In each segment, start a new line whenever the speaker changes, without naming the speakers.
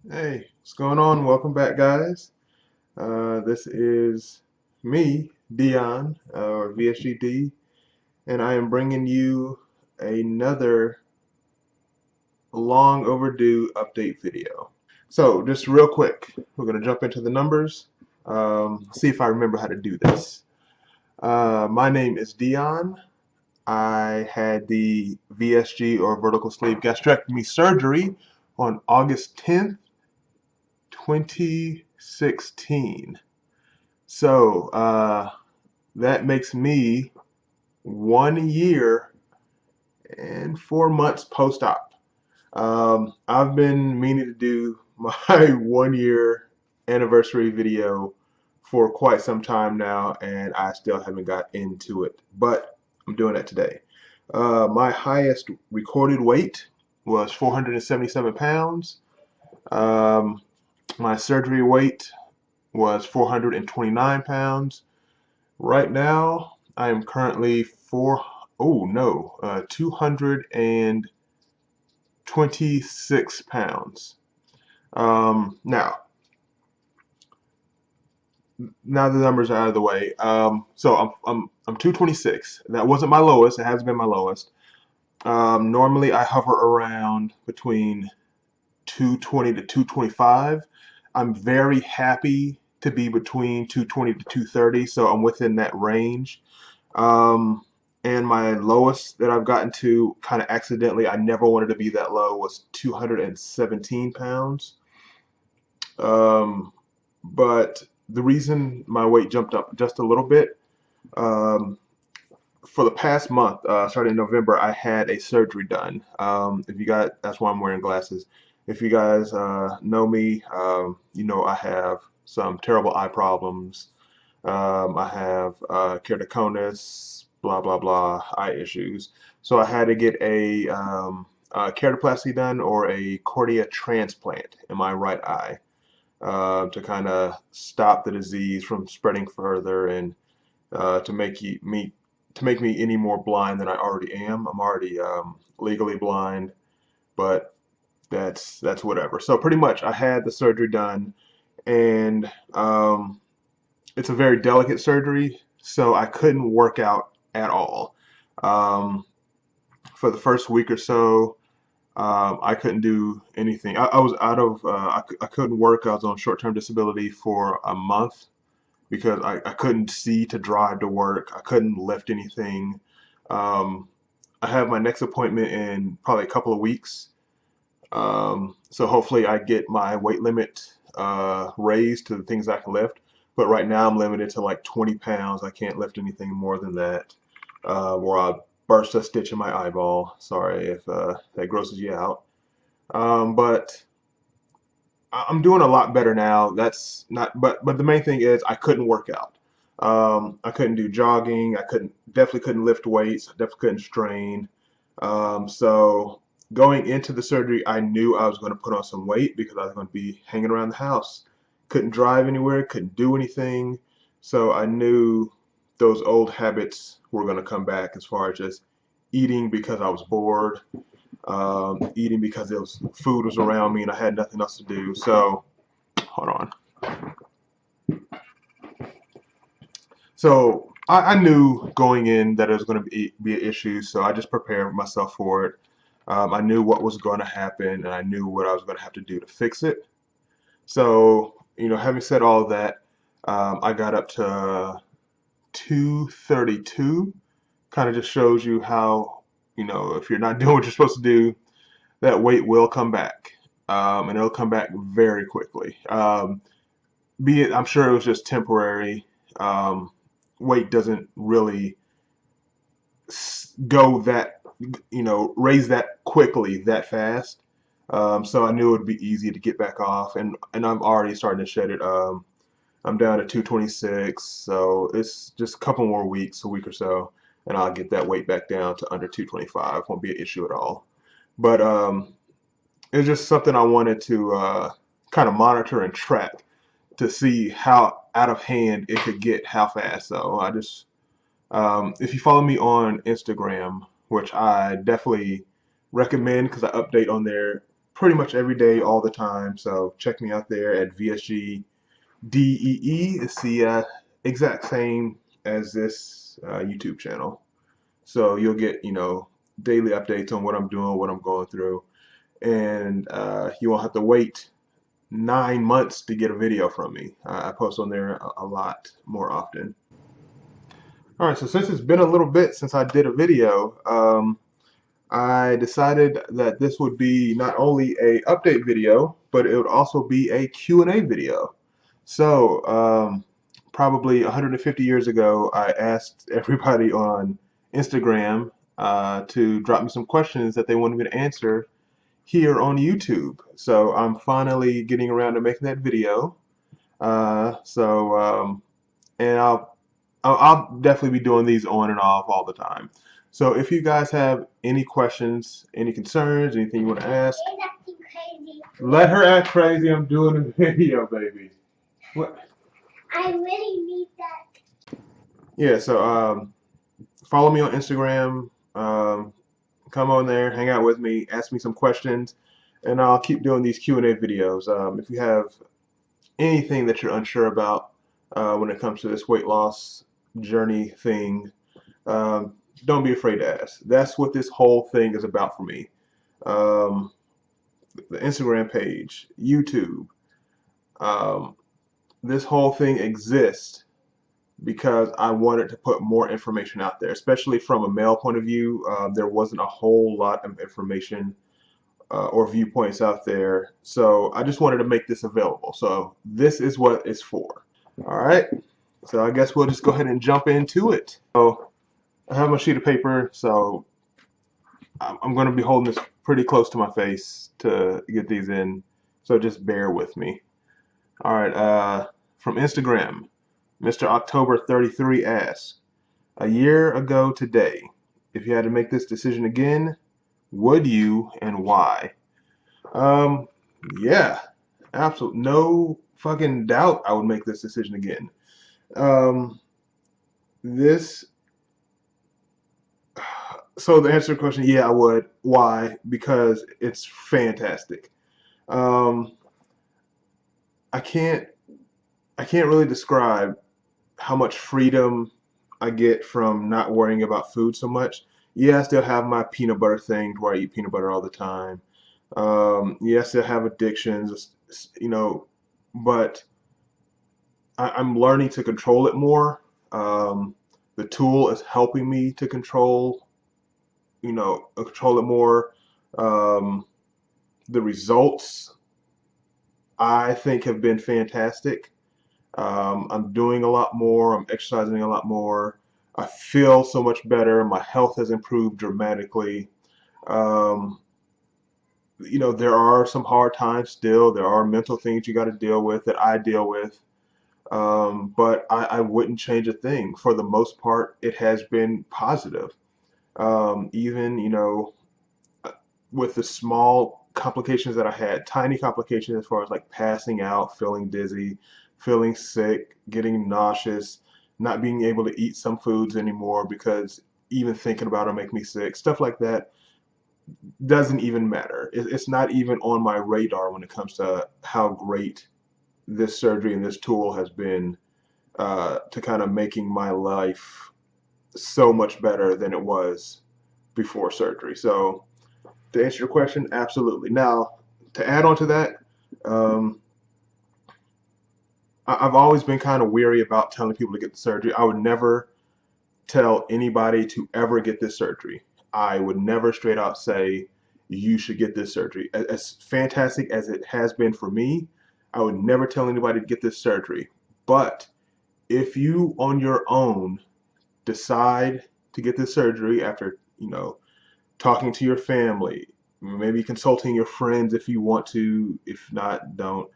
Hey, what's going on? Welcome back, guys. This is me, Dion, or VSGD, and I am bringing you another long overdue update video. So, just real quick, we're going to jump into the numbers, see if I remember how to do this. My name is Dion. I had the VSG, or vertical sleeve gastrectomy surgery, on August 10th, 2016. So that makes me 1 year and 4 months post-op. I've been meaning to do my 1 year anniversary video for quite some time now, and I still haven't got into it, but I'm doing that today. My highest recorded weight was 477 pounds. Um, my surgery weight was 429 pounds. Right now, I am currently 226 pounds. Now, now the numbers are out of the way. So I'm 226. That wasn't my lowest. It hasn't been my lowest. Normally, I hover around between 220 to 225. I'm very happy to be between 220 to 230, so I'm within that range. Um, and my lowest that I've gotten to kind of accidentally, I never wanted to be that low, was 217 pounds. Um, but the reason my weight jumped up just a little bit, um, for the past month, starting in November, I had a surgery done. If you guys, that's why I'm wearing glasses. If you guys know me, you know I have some terrible eye problems. I have keratoconus, blah blah blah, eye issues. So I had to get a keratoplasty done, or a cornea transplant in my right eye, to kind of stop the disease from spreading further, and to make me any more blind than I already am. I'm already legally blind, but that's whatever. So pretty much, I had the surgery done, and it's a very delicate surgery, so I couldn't work out at all. Um, for the first week or so, I couldn't do anything. I was out of, I couldn't work. I was on short-term disability for a month because I couldn't see to drive to work. I couldn't lift anything. Um, I have my next appointment in probably a couple of weeks. So hopefully I get my weight limit raised to the things I can lift. But right now I'm limited to like 20 pounds. I can't lift anything more than that, or I'll burst a stitch in my eyeball. Sorry if that grosses you out. But I'm doing a lot better now. That's not, but the main thing is I couldn't work out. I couldn't do jogging. I couldn't definitely couldn't lift weights. I definitely couldn't strain. So going into the surgery, I knew I was going to put on some weight because I was going to be hanging around the house. Couldn't drive anywhere. Couldn't do anything. So I knew those old habits were going to come back, as far as just eating because I was bored, eating because there was food was around me and I had nothing else to do. So hold on. So I knew going in that it was going to be an issue, so I just prepared myself for it. I knew what was going to happen, and I knew what I was going to have to do to fix it. So, having said all of that, I got up to 232. Kind of just shows you how, if you're not doing what you're supposed to do, that weight will come back, and it'll come back very quickly. Be it, I'm sure it was just temporary. Um, Weight doesn't really go that, raise that quickly, that fast. So I knew it would be easy to get back off, and I'm already starting to shed it. I'm down to 226, so it's just a couple more weeks, a week or so, and I'll get that weight back down to under 225. Won't be an issue at all. But it's just something I wanted to kind of monitor and track to see how out of hand it could get, how fast. So I just, if you follow me on Instagram, which I definitely recommend because I update on there pretty much every day, all the time. So check me out there at VSG DEE. It's the exact same as this YouTube channel. So you'll get, daily updates on what I'm doing, what I'm going through, and you won't have to wait 9 months to get a video from me. I post on there a lot more often. All right, so since it's been a little bit since I did a video, I decided that this would be not only a update video, but it would also be a Q&A video. So probably 150 years ago, I asked everybody on Instagram to drop me some questions that they wanted me to answer here on YouTube. So I'm finally getting around to making that video. And I'll definitely be doing these on and off all the time. So if you guys have any questions, any concerns, anything you want to ask, let her act crazy. I'm doing a video, baby. What?
I really need that.
Yeah, so follow me on Instagram. Come on there, hang out with me, ask me some questions, and I'll keep doing these Q&A videos. If you have anything that you're unsure about when it comes to this weight loss journey thing, don't be afraid to ask. That's what this whole thing is about for me. The Instagram page, YouTube, this whole thing exists because I wanted to put more information out there, especially from a male point of view. There wasn't a whole lot of information or viewpoints out there, so I just wanted to make this available. So this is what it's for. All right, so I guess we'll just go ahead and jump into it. So I have my sheet of paper, so I'm going to be holding this pretty close to my face to get these in, so just bear with me. All right, from Instagram, Mr. October 33 asks, a year ago today, if you had to make this decision again, would you and why? Yeah, absolutely. No fucking doubt I would make this decision again. So the answer to the question, yeah, I would. Why? Because it's fantastic. I can't really describe how much freedom I get from not worrying about food so much. Yeah, I still have my peanut butter thing where I eat peanut butter all the time. Yeah, I still have addictions, but I'm learning to control it more. The tool is helping me to control it more. The results I think have been fantastic. I'm doing a lot more. I'm exercising a lot more. I feel so much better. My health has improved dramatically. There are some hard times still. There are mental things you got to deal with that I deal with. But I wouldn't change a thing. For the most part, it has been positive. Even, with the small complications that I had, tiny complications as far as like passing out, feeling dizzy, feeling sick, getting nauseous, not being able to eat some foods anymore because even thinking about it make me sick, stuff like that doesn't even matter. It's not even on my radar when it comes to how great this surgery and this tool has been to kind of making my life so much better than it was before surgery. So to answer your question, absolutely. Now, to add on to that, I've always been kind of weary about telling people to get the surgery. I would never tell anybody to ever get this surgery. I would never straight out say you should get this surgery. As fantastic as it has been for me, I would never tell anybody to get this surgery. But if you on your own decide to get this surgery after, talking to your family, maybe consulting your friends if you want to, if not, don't,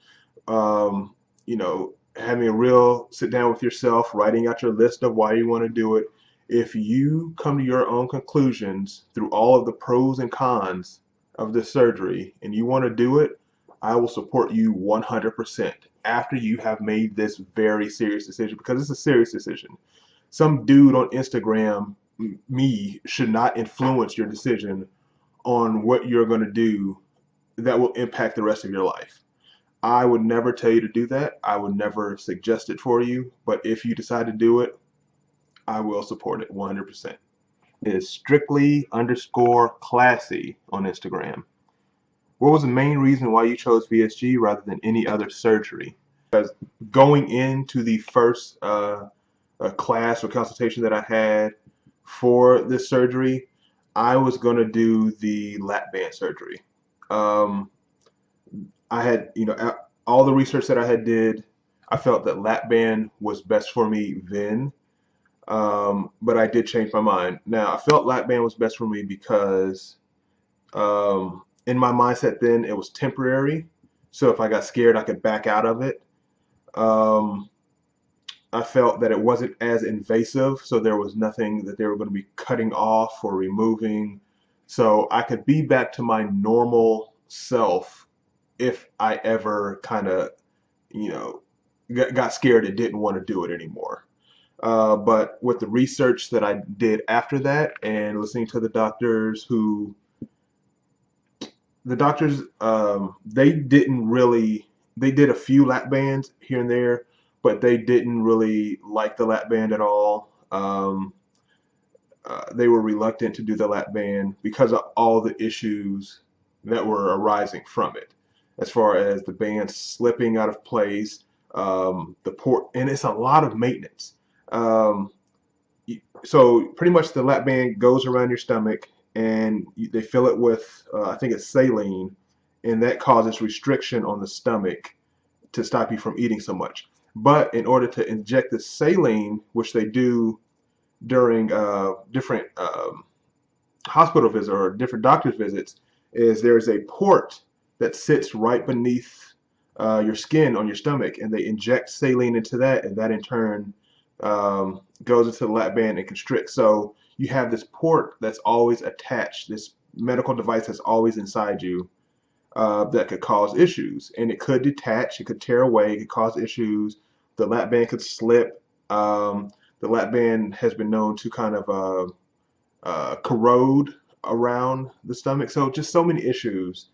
having a real sit down with yourself, writing out your list of why you want to do it. If you come to your own conclusions through all of the pros and cons of this surgery and you want to do it, I will support you 100% after you have made this very serious decision, because it's a serious decision. Some dude on Instagram, me, should not influence your decision on what you're going to do that will impact the rest of your life. I would never tell you to do that. I would never suggest it for you. But if you decide to do it, I will support it 100%. It is strictly underscore classy on Instagram. What was the main reason why you chose VSG rather than any other surgery? Because going into the first class or consultation that I had for this surgery, I was going to do the lap band surgery. Um, I had, all the research that I had did, I felt that lap band was best for me then. But I did change my mind. Now, I felt lap band was best for me because in my mindset then it was temporary. So if I got scared, I could back out of it. Um, I felt that it wasn't as invasive, so there was nothing that they were going to be cutting off or removing. So I could be back to my normal self if I ever kind of, you know, got scared and didn't want to do it anymore. But with the research that I did after that and listening to the doctors they didn't really, they did a few lap bands here and there, but they didn't really like the lap band at all. They were reluctant to do the lap band because of all the issues that were arising from it, as far as the band slipping out of place, the port, and it's a lot of maintenance. Um, so pretty much the lap band goes around your stomach, and they fill it with, I think it's saline, and that causes restriction on the stomach to stop you from eating so much. But in order to inject the saline, which they do during different hospital visits or different doctor's visits, is there's a port that sits right beneath your skin on your stomach, and they inject saline into that, and that in turn goes into the lap band and constricts. So you have this port that's always attached, this medical device that's always inside you, that could cause issues. And it could detach, it could tear away, it could cause issues. The lap band could slip. The lap band has been known to kind of corrode around the stomach. So just so many issues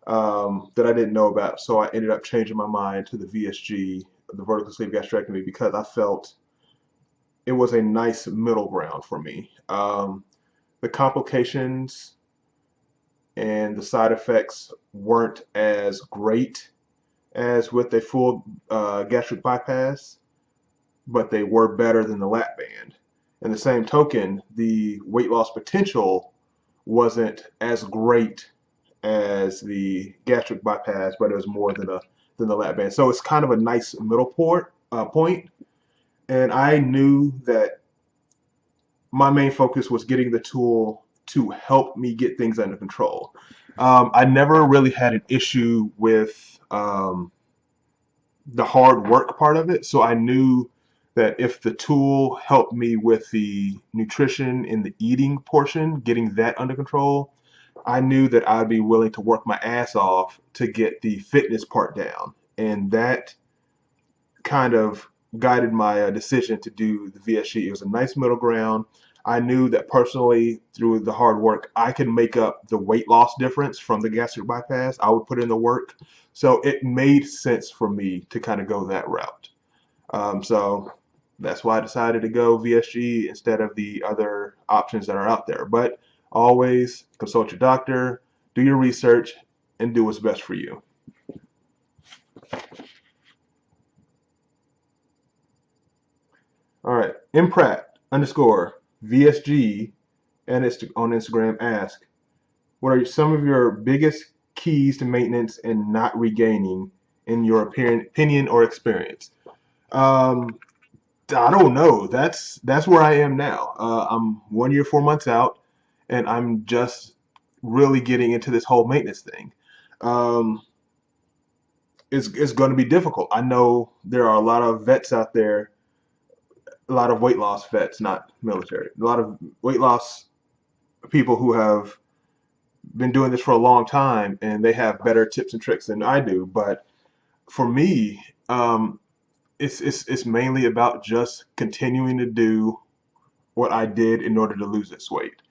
that I didn't know about. So I ended up changing my mind to the VSG, the vertical sleeve gastrectomy, because I felt it was a nice middle ground for me. The complications and the side effects weren't as great as with a full gastric bypass, but they were better than the lap band. In the same token, the weight loss potential wasn't as great as the gastric bypass, but it was more than the lap band. So it's kind of a nice middle point. And I knew that my main focus was getting the tool to help me get things under control. I never really had an issue with the hard work part of it, so I knew that if the tool helped me with the nutrition and the eating portion, getting that under control, I knew that I'd be willing to work my ass off to get the fitness part down. And that kind of guided my decision to do the VSG. It was a nice middle ground. I knew that personally, through the hard work, I could make up the weight loss difference from the gastric bypass. I would put in the work. So it made sense for me to kind of go that route. So that's why I decided to go VSG instead of the other options that are out there. But always consult your doctor, do your research, and do what's best for you. All right, Impratt underscore VSG and on Instagram ask, what are some of your biggest keys to maintenance and not regaining in your opinion or experience? Um, I don't know. That's where I am now. I'm 1 year, 4 months out, and I'm just really getting into this whole maintenance thing. Um, it's going to be difficult. I know there are a lot of vets out there, a lot of weight loss vets, not military, a lot of weight loss people who have been doing this for a long time, and they have better tips and tricks than I do. But for me, it's mainly about just continuing to do what I did in order to lose this weight.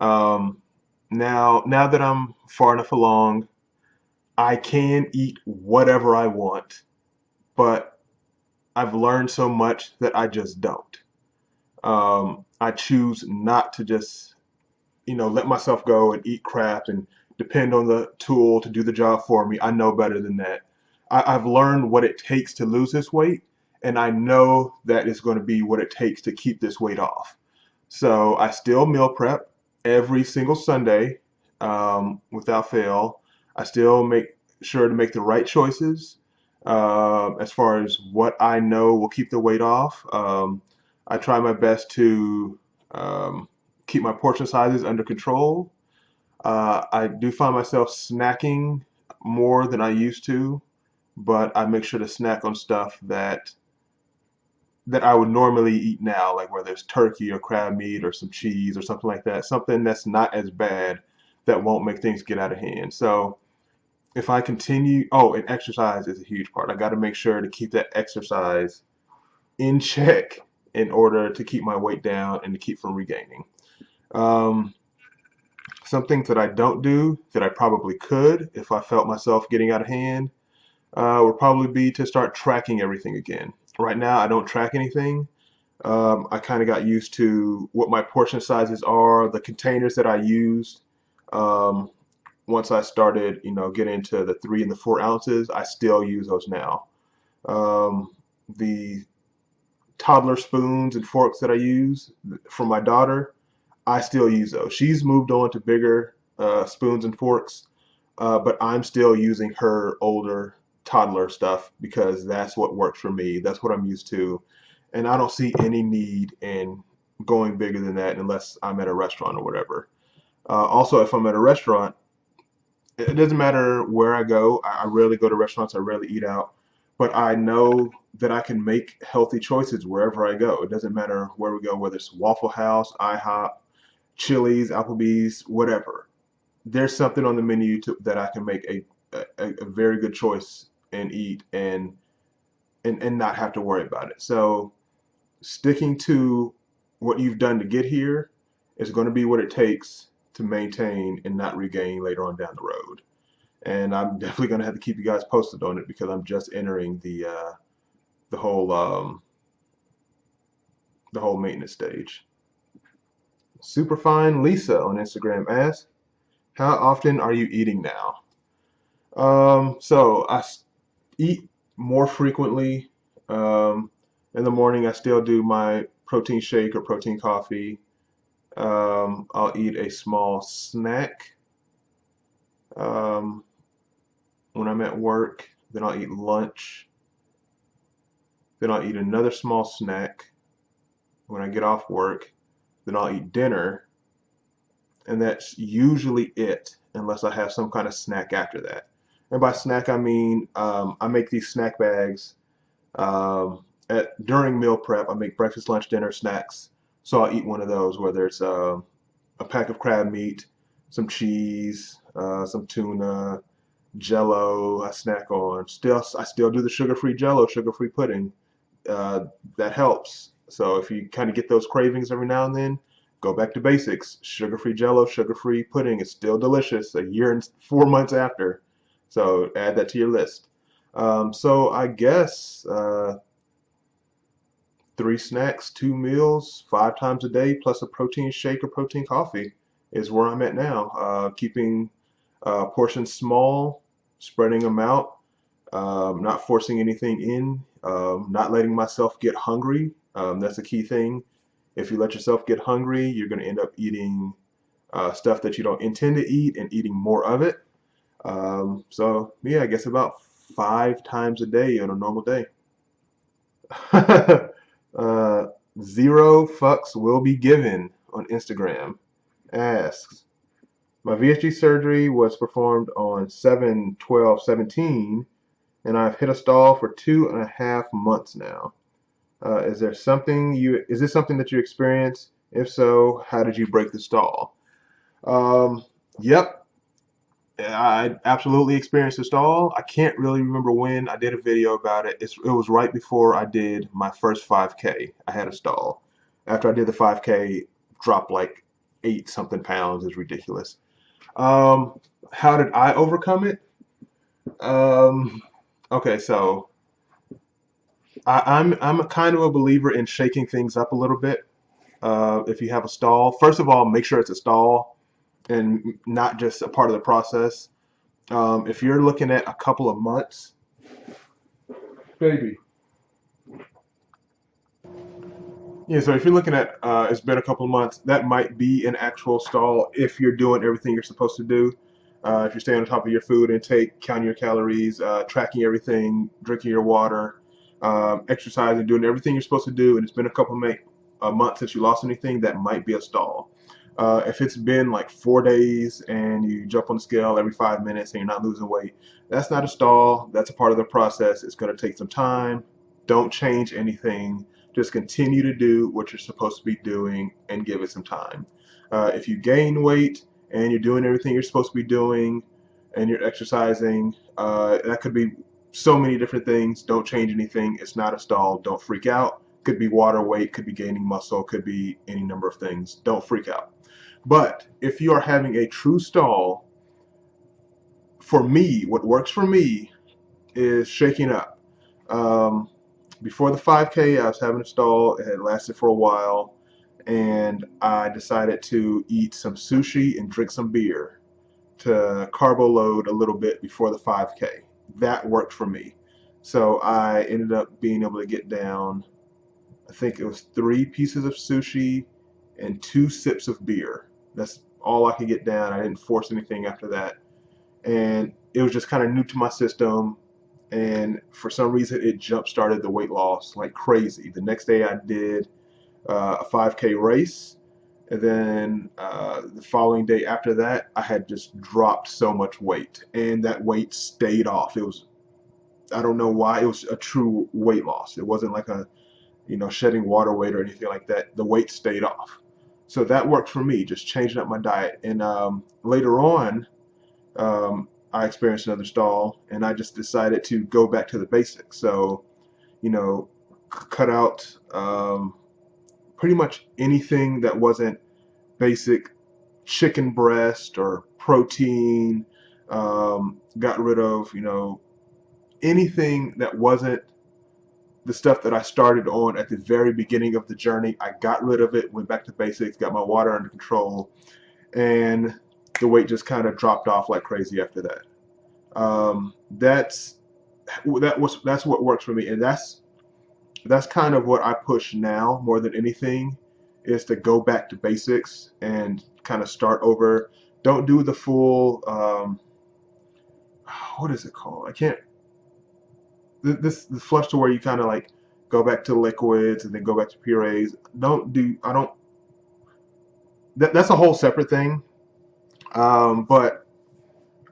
Um, now that I'm far enough along, I can eat whatever I want, but I've learned so much that I just don't. I choose not to just, let myself go and eat crap and depend on the tool to do the job for me. I know better than that. I've learned what it takes to lose this weight, and I know that is going to be what it takes to keep this weight off. So I still meal prep every single Sunday, without fail. I still make sure to make the right choices as far as what I know will keep the weight off. I try my best to um, keep my portion sizes under control. I do find myself snacking more than I used to, but I make sure to snack on stuff that I would normally eat now, like whether it's turkey or crab meat or some cheese or something like that, something that's not as bad that won't make things get out of hand. So if I continue, oh, and exercise is a huge part. I got to make sure to keep that exercise in check in order to keep my weight down and to keep from regaining. Um, some things that I don't do that I probably could if I felt myself getting out of hand would probably be to start tracking everything again. Right now, I don't track anything. I kind of got used to what my portion sizes are, the containers that I used. Um, Once I started, getting into the 3 and the 4 ounces, I still use those now. The toddler spoons and forks that I use for my daughter, I still use those. She's moved on to bigger spoons and forks, but I'm still using her older toddler stuff because that's what works for me. That's what I'm used to. And I don't see any need in going bigger than that unless I'm at a restaurant or whatever. Also, if I'm at a restaurant, it doesn't matter where I go. I rarely go to restaurants. I rarely eat out. But I know that I can make healthy choices wherever I go. It doesn't matter where we go, whether it's Waffle House, IHOP, Chili's, Applebee's, whatever. There's something on the menu that I can make a very good choice and eat and not have to worry about it. So sticking to what you've done to get here is going to be what it takes to maintain and not regain later on down the road. And I'm definitely going to have to keep you guys posted on it because I'm just entering the whole the whole maintenance stage. Superfine Lisa on Instagram asks, "How often are you eating now?" So I eat more frequently. Um, in the morning, I still do my protein shake or protein coffee. I'll eat a small snack um, when I'm at work. Then I'll eat lunch. Then I'll eat another small snack when I get off work. Then I'll eat dinner. And that's usually it, unless I have some kind of snack after that. And by snack, I mean I make these snack bags during meal prep. I make breakfast, lunch, dinner snacks. So I'll eat one of those, whether it's a pack of crab meat, some cheese, some tuna, Jello. I snack on. I still do the sugar-free Jello, sugar-free pudding. Uh, that helps. So if you kind of get those cravings every now and then, go back to basics. Sugar-free Jello, sugar-free pudding is still delicious a year and 4 months after. So add that to your list. So I guess 3 snacks, 2 meals, 5 times a day, plus a protein shake or protein coffee is where I'm at now. Keeping portions small, spreading them out, not forcing anything in, not letting myself get hungry. That's a key thing. If you let yourself get hungry, you're going to end up eating stuff that you don't intend to eat and eating more of it. So, yeah, I guess about 5 times a day on a normal day. uh, Zero fucks will be given on Instagram asks, "My VSG surgery was performed on 7/12/17 and I've hit a stall for 2.5 months now. Is this something that you experienced? If so, how did you break the stall?" Um, yep, I absolutely experienced a stall. I can't really remember when I did a video about it. It was right before I did my first 5K. I had a stall. After I did the 5K, dropped like 8 something pounds. Is ridiculous. How did I overcome it? Um, okay, so I'm a kind of a believer in shaking things up a little bit. If you have a stall, first of all, make sure it's a stall and not just a part of the process. If you're looking at a couple of months, baby. Yeah, so if you're looking at it's been a couple of months, that might be an actual stall if you're doing everything you're supposed to do. If you're staying on top of your food intake, counting your calories, tracking everything, drinking your water, exercising, doing everything you're supposed to do, and it's been a couple of a month since you lost anything, that might be a stall. If it's been like 4 days and you jump on the scale every 5 minutes and you're not losing weight, that's not a stall. That's a part of the process. It's going to take some time. Don't change anything, just continue to do what you're supposed to be doing and give it some time. If you gain weight and you're doing everything you're supposed to be doing and you're exercising, that could be so many different things. Don't change anything. It's not a stall. Don't freak out. Could be water weight, could be gaining muscle, could be any number of things. Don't freak out. But if you are having a true stall, for me, what works for me is shaking up. Um, Before the 5K, I was having a stall. It had lasted for a while, and I decided to eat some sushi and drink some beer to carbo load a little bit before the 5K. That worked for me. So I ended up being able to get down, I think it was 3 pieces of sushi and 2 sips of beer. That's all I could get down. I didn't force anything after that. And it was just kind of new to my system, and for some reason it jump started the weight loss like crazy. The next day I did a 5K race, and then the following day after that I had just dropped so much weight, and that weight stayed off. It was, I don't know why, it was a true weight loss. It wasn't like a, shedding water weight or anything like that. The weight stayed off. So that worked for me, just changing up my diet. And later on, I experienced another stall, and I just decided to go back to the basics. So, you know, cut out pretty much anything that wasn't basic chicken breast or protein. Got rid of, anything that wasn't the stuff that I started on at the very beginning of the journey. I got rid of it, went back to basics, got my water under control, and the weight just kind of dropped off like crazy after that. That's that's what works for me, and that's kind of what I push now more than anything, is to go back to basics and kind of start over. Don't do the full what is it called? I can't, this the flush to where you kind of like go back to liquids and then go back to purees. Don't do I don't That's a whole separate thing. But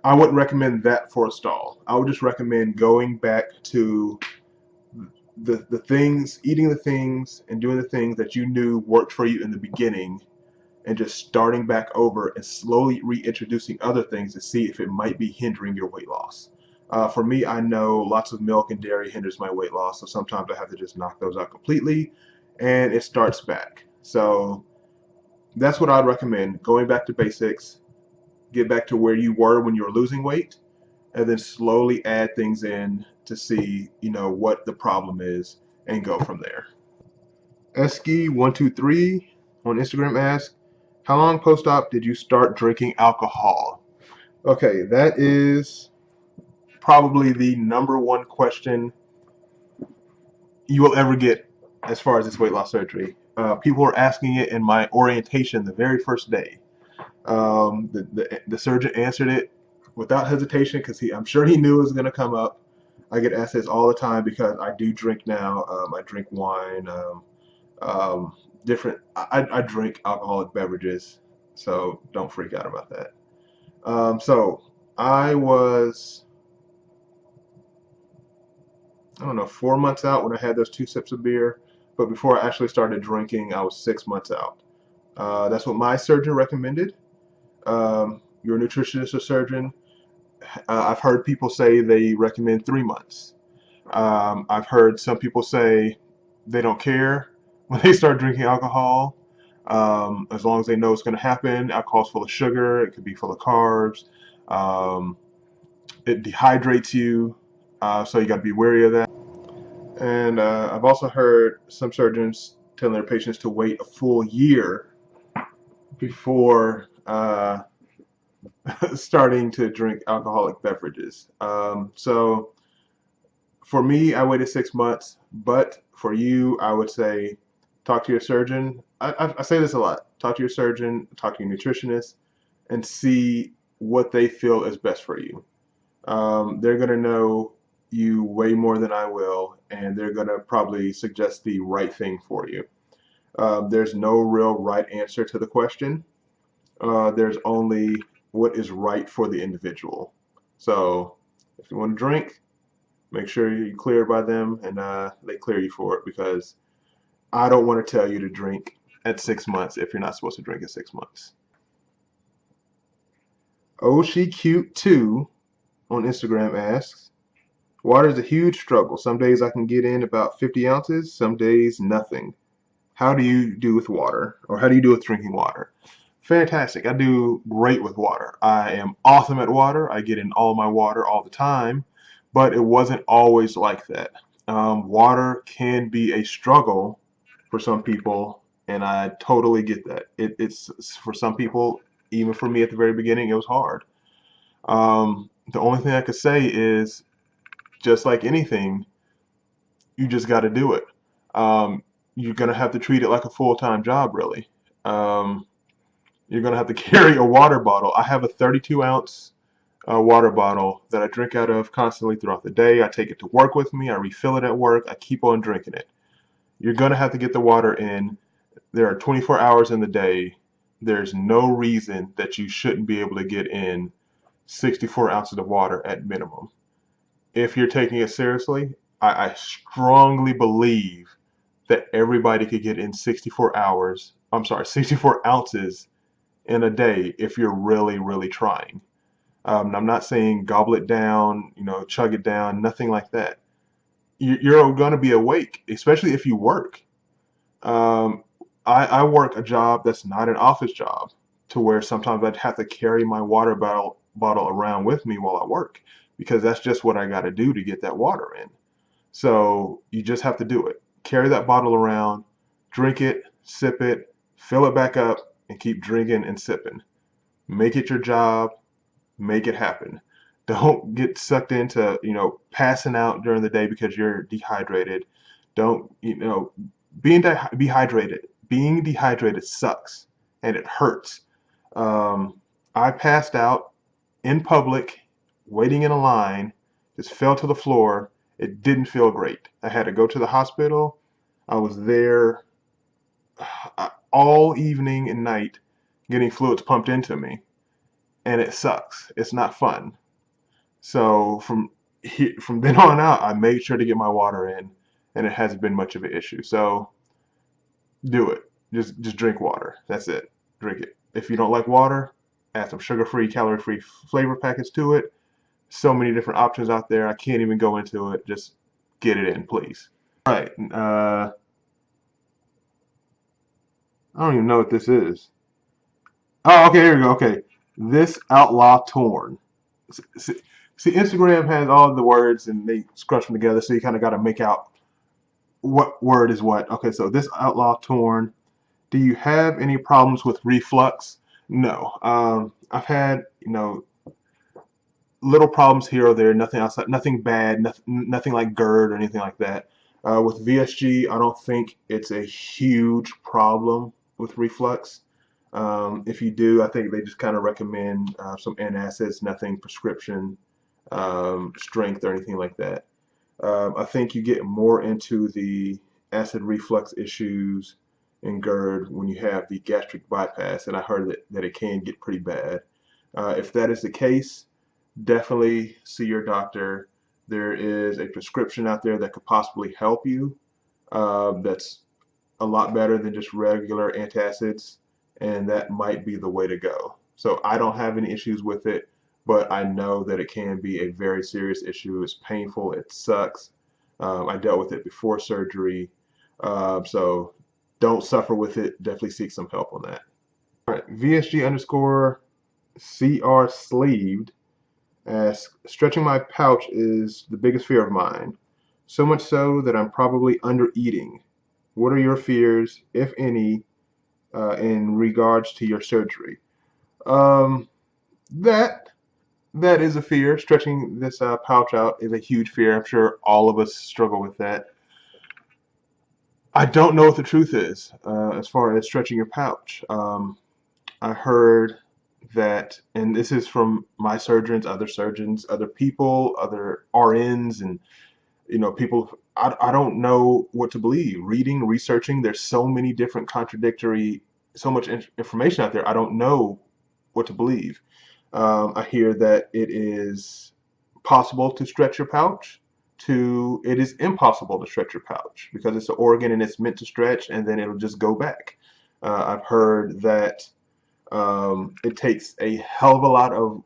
I wouldn't recommend that for a stall. I would just recommend going back to the things, eating the things and doing the things that you knew worked for you in the beginning, and just starting back over and slowly reintroducing other things to see if it might be hindering your weight loss. For me, I know lots of milk and dairy hinders my weight loss, so sometimes I have to just knock those out completely, and it starts back. So that's what I'd recommend: going back to basics, get back to where you were when you were losing weight, and then slowly add things in to see, what the problem is, and go from there. Eski123 on Instagram asks, how long post-op did you start drinking alcohol? Okay, that is probably the number one question you will ever get as far as this weight loss surgery. People were asking it in my orientation the very first day. The surgeon answered it without hesitation because I'm sure he knew it was going to come up. I get asked this all the time because I do drink now. I drink wine, different. I drink alcoholic beverages, so don't freak out about that. So I was, I don't know, 4 months out when I had those 2 sips of beer. But before I actually started drinking, I was 6 months out. That's what my surgeon recommended. Your nutritionist or surgeon. I've heard people say they recommend 3 months. I've heard some people say they don't care when they start drinking alcohol, as long as they know it's going to happen. Alcohol's full of sugar. It could be full of carbs. Um, it dehydrates you, so you got to be wary of that. And I've also heard some surgeons telling their patients to wait a full year before starting to drink alcoholic beverages. So for me, I waited 6 months, but for you, I would say talk to your surgeon. I say this a lot. Talk to your surgeon, talk to your nutritionist, and see what they feel is best for you. They're going to know you way more than I will, and they're going to probably suggest the right thing for you. There's no real right answer to the question. There's only what is right for the individual. So if you want to drink, make sure you're cleared by them and they clear you for it, because I don't want to tell you to drink at 6 months if you're not supposed to drink at 6 months. Oh, she cute too on Instagram asks, water is a huge struggle. Some days I can get in about 50 ounces, some days nothing. How do you do with water? Or how do you do with drinking water? Fantastic. I do great with water. I am awesome at water. I get in all my water all the time, but it wasn't always like that. Water can be a struggle for some people, and I totally get that. It's for some people, even for me at the very beginning, it was hard. The only thing I could say is, just like anything, you just got to do it. Um, you're gonna have to treat it like a full-time job, really. Um, you're gonna have to carry a water bottle. I have a 32 ounce water bottle that I drink out of constantly throughout the day. I take it to work with me. I refill it at work. I keep on drinking it. You're gonna have to get the water in. There are 24 hours in the day. There's no reason that you shouldn't be able to get in 64 ounces of water at minimum. If you're taking it seriously, I strongly believe that everybody could get in 64 hours, I'm sorry, 64 ounces in a day if you're really, really trying. I'm not saying gobble it down, chug it down, nothing like that. You're going to be awake, especially if you work. Um, I work a job that's not an office job, to where sometimes I'd have to carry my water bottle around with me while I work, because that's just what I got to do to get that water in. So you just have to do it. Carry that bottle around, drink it, sip it, fill it back up, and keep drinking and sipping. Make it your job. Make it happen. Don't get sucked into, passing out during the day because you're dehydrated. Don't, dehydrated. Being dehydrated sucks and it hurts. I passed out in public, waiting in a line, just fell to the floor. It didn't feel great. I had to go to the hospital. I was there all evening and night getting fluids pumped into me, and it sucks. It's not fun. So from then on out, I made sure to get my water in, and it hasn't been much of an issue. So do it. Just drink water. That's it. Drink it. If you don't like water, add some sugar-free, calorie-free flavor packets to it. So many different options out there. I can't even go into it. Just get it in, please. All right. I don't even know what this is. Oh, okay, here we go. Okay. This outlaw torn. See, Instagram has all the words and they scrunch them together, so you kind of got to make out what word is what. Okay, so this outlaw torn. Do you have any problems with reflux? No. I've had, little problems here or there, nothing outside, nothing bad, nothing like GERD or anything like that. With VSG, I don't think it's a huge problem with reflux. If you do, I think they just kind of recommend some antacids, nothing prescription strength or anything like that. I think you get more into the acid reflux issues in GERD when you have the gastric bypass, and I heard that it can get pretty bad. If that is the case, definitely see your doctor. There is a prescription out there that could possibly help you. That's a lot better than just regular antacids, and that might be the way to go. So I don't have any issues with it, but I know that it can be a very serious issue. It's painful. It sucks. I dealt with it before surgery, so don't suffer with it. Definitely seek some help on that. All right, VSG underscore CR sleeved Asks, stretching my pouch is the biggest fear of mine. So much so that I'm probably under eating. What are your fears, if any, in regards to your surgery? Um, that that is a fear. Stretching this pouch out is a huge fear. I'm sure all of us struggle with that. I don't know what the truth is as far as stretching your pouch. I heard that, and this is from my surgeons, other people, other RNs, and people. I don't know what to believe. Reading, researching, there's so many different contradictory, so much information out there. I don't know what to believe. I hear that it is possible to stretch your pouch. To it is impossible to stretch your pouch because it's an organ and it's meant to stretch, and then it'll just go back. I've heard that it takes a hell of a lot of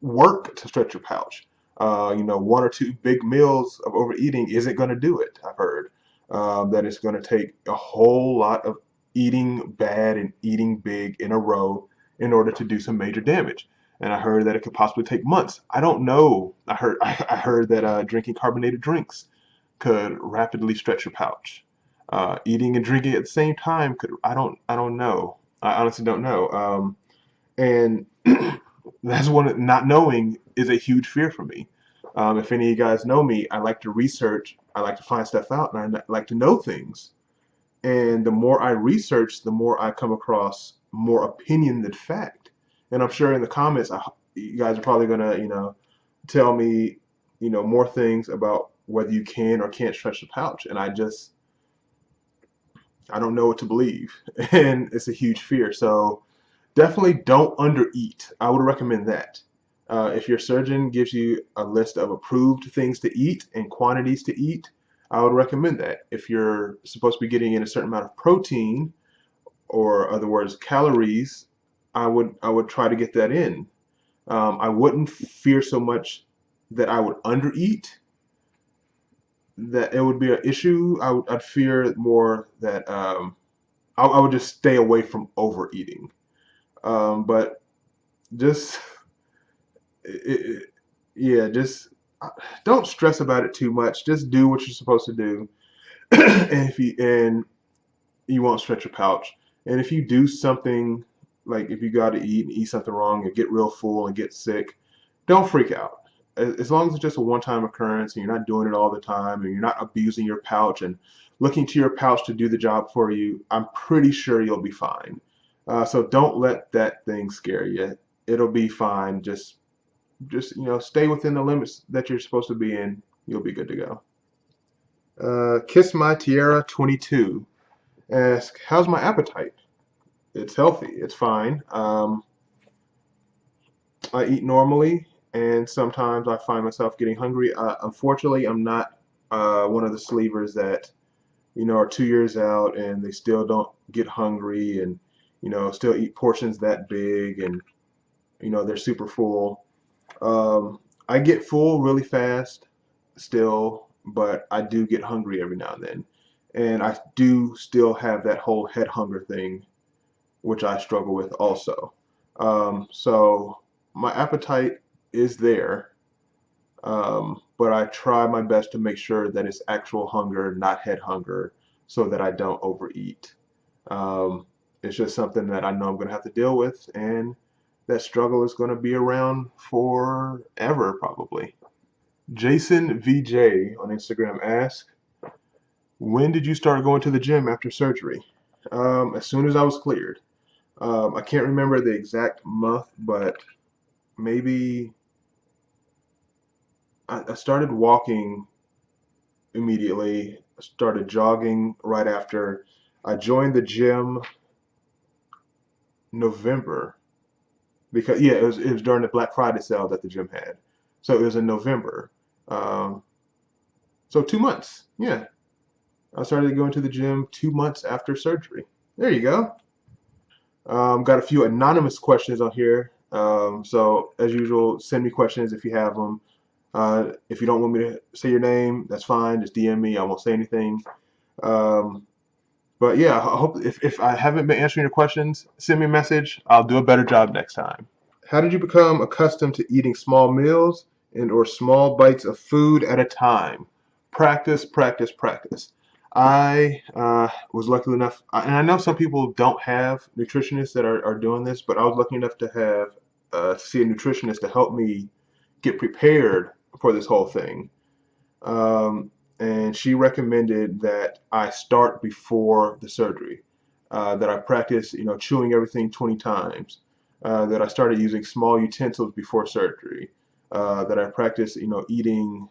work to stretch your pouch. One or two big meals of overeating isn't going to do it. I've heard that it's going to take a whole lot of eating bad and eating big in a row in order to do some major damage. And I heard that it could possibly take months. I don't know. I heard that drinking carbonated drinks could rapidly stretch your pouch. Eating and drinking at the same time could. I don't know. I honestly don't know. And that's one. Not knowing is a huge fear for me. If any of you guys know me, I like to research. I like to find stuff out, and I like to know things. And the more I research, the more I come across more opinion than fact. And I'm sure in the comments, you guys are probably gonna, tell me, more things about whether you can or can't stretch the pouch. And I don't know what to believe, and it's a huge fear. So definitely don't undereat. I would recommend that. If your surgeon gives you a list of approved things to eat and quantities to eat, I would recommend that. If you're supposed to be getting in a certain amount of protein, or other words, calories, I would try to get that in. I wouldn't fear so much that I would undereat, that it would be an issue. I'd fear more that I would just stay away from overeating. But just it, yeah, just don't stress about it too much. Just do what you're supposed to do, and if you won't stretch your pouch. And if you do something like if you got to eat and eat something wrong and get real full and get sick, don't freak out. As long as it's just a one-time occurrence and you're not doing it all the time and you're not abusing your pouch and looking to your pouch to do the job for you, I'm pretty sure you'll be fine. So don't let that thing scare you. It'll be fine. Just stay within the limits that you're supposed to be in. You'll be good to go. Kiss My Tierra 22 asks, how's my appetite? It's healthy. It's fine. I eat normally, and sometimes I find myself getting hungry. Unfortunately, I'm not one of the sleevers that are 2 years out and they still don't get hungry and still eat portions that big and they're super full. I get full really fast still, but I do get hungry every now and then. And I do still have that whole head hunger thing, which I struggle with also. So my appetite is there, but I try my best to make sure that it's actual hunger, not head hunger, so that I don't overeat. Um, it's just something that I know I'm going to have to deal with, and that struggle is going to be around forever, probably. Jason VJ on Instagram asks, when did you start going to the gym after surgery? As soon as I was cleared. I can't remember the exact month, but maybe I started walking immediately. I started jogging right after. I joined the gym November because yeah, it was during the Black Friday sale that the gym had, so it was in November. Um, so 2 months. Yeah, I started going to the gym 2 months after surgery. There you go. Got a few anonymous questions on here. So as usual, send me questions if you have them. If you don't want me to say your name, that's fine. Just DM me. I won't say anything. Um, but yeah, I hope if I haven't been answering your questions, send me a message. I'll do a better job next time. How did you become accustomed to eating small meals and or small bites of food at a time? Practice, practice, practice. I was lucky enough, and I know some people don't have nutritionists that are doing this, but I was lucky enough to have to see a nutritionist to help me get prepared for this whole thing. And she recommended that I start before the surgery, that I practice, chewing everything 20 times, that I started using small utensils before surgery, that I practice, eating.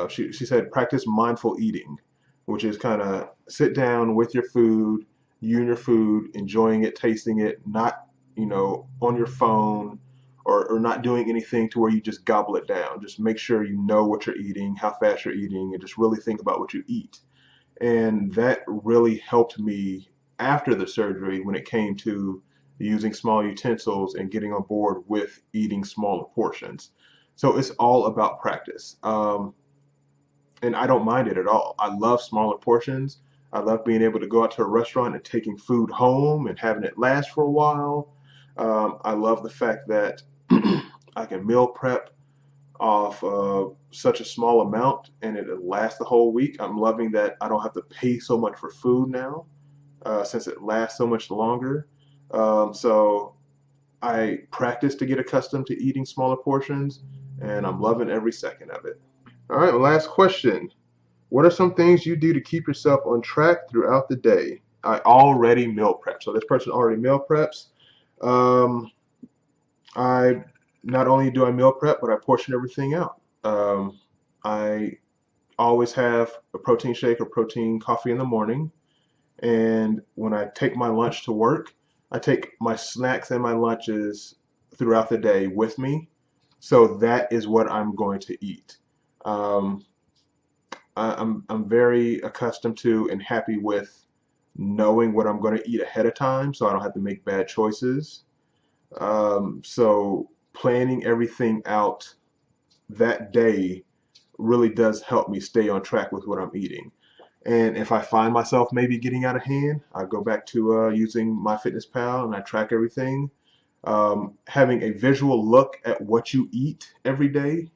She said practice mindful eating, which is kind of sit down with your food, you and your food, enjoying it, tasting it, not, on your phone or not doing anything to where you just gobble it down. Just make sure you know what you're eating, how fast you're eating, and just really think about what you eat. And that really helped me after the surgery when it came to using small utensils and getting on board with eating smaller portions. So it's all about practice. And I don't mind it at all. I love smaller portions. I love being able to go out to a restaurant and taking food home and having it last for a while. I love the fact that I can meal prep off such a small amount and it'll last the whole week. I'm loving that I don't have to pay so much for food now since it lasts so much longer. So I practice to get accustomed to eating smaller portions and I'm loving every second of it. All right, last question. What are some things you do to keep yourself on track throughout the day? I already meal prep. So this person already meal preps. Um, I not only do I meal prep, but I portion everything out. I always have a protein shake or protein coffee in the morning. And when I take my lunch to work, I take my snacks and my lunches throughout the day with me. So that is what I'm going to eat. Um, I'm very accustomed to and happy with knowing what I'm going to eat ahead of time, so I don't have to make bad choices. So planning everything out that day really does help me stay on track with what I'm eating. And if I find myself maybe getting out of hand, I go back to using MyFitnessPal and I track everything. Having a visual look at what you eat every day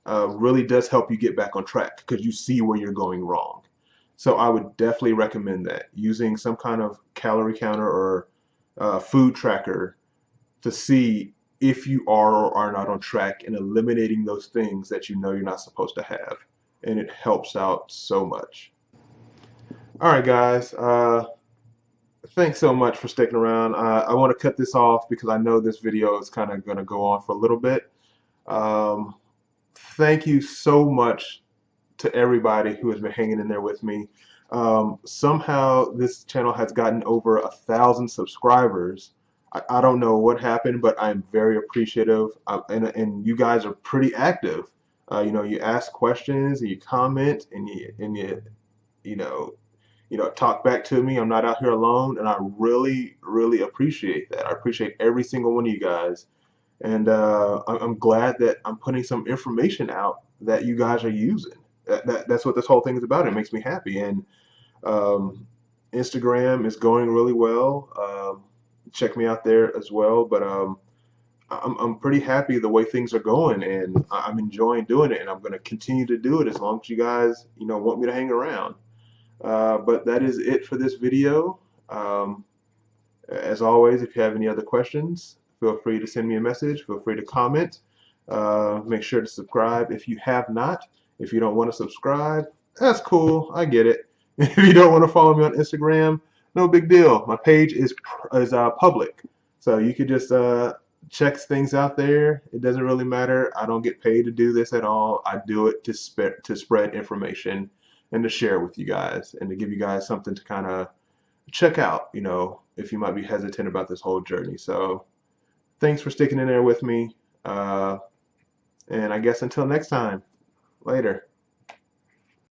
really does help you get back on track because you see where you're going wrong. So I would definitely recommend that using some kind of calorie counter or food tracker to see if you are or are not on track and eliminating those things that you know you're not supposed to have. And it helps out so much. All right, guys. Thanks so much for sticking around. I want to cut this off because I know this video is kind of going to go on for a little bit. Um, Thank you so much to everybody who has been hanging in there with me. Somehow this channel has gotten over 1,000 subscribers. I don't know what happened, but I'm very appreciative. And you guys are pretty active. You ask questions and you comment and you know talk back to me. I'm not out here alone, and I really, really appreciate that. I appreciate every single one of you guys. And I'm glad that I'm putting some information out that you guys are using. That's what this whole thing is about. It makes me happy. And um, Instagram is going really well. Check me out there as well. But I'm pretty happy the way things are going, and I'm enjoying doing it. And I'm going to continue to do it as long as you guys, want me to hang around. But that is it for this video. As always, if you have any other questions, feel free to send me a message. Feel free to comment. Make sure to subscribe if you have not. If you don't want to subscribe, that's cool. I get it. If you don't want to follow me on Instagram, no big deal. My page is public, so you could just check things out there. It doesn't really matter. I don't get paid to do this at all. I do it to spread information and to share with you guys and to give you guys something to kind of check out, if you might be hesitant about this whole journey. So thanks for sticking in there with me. And I guess until next time, later.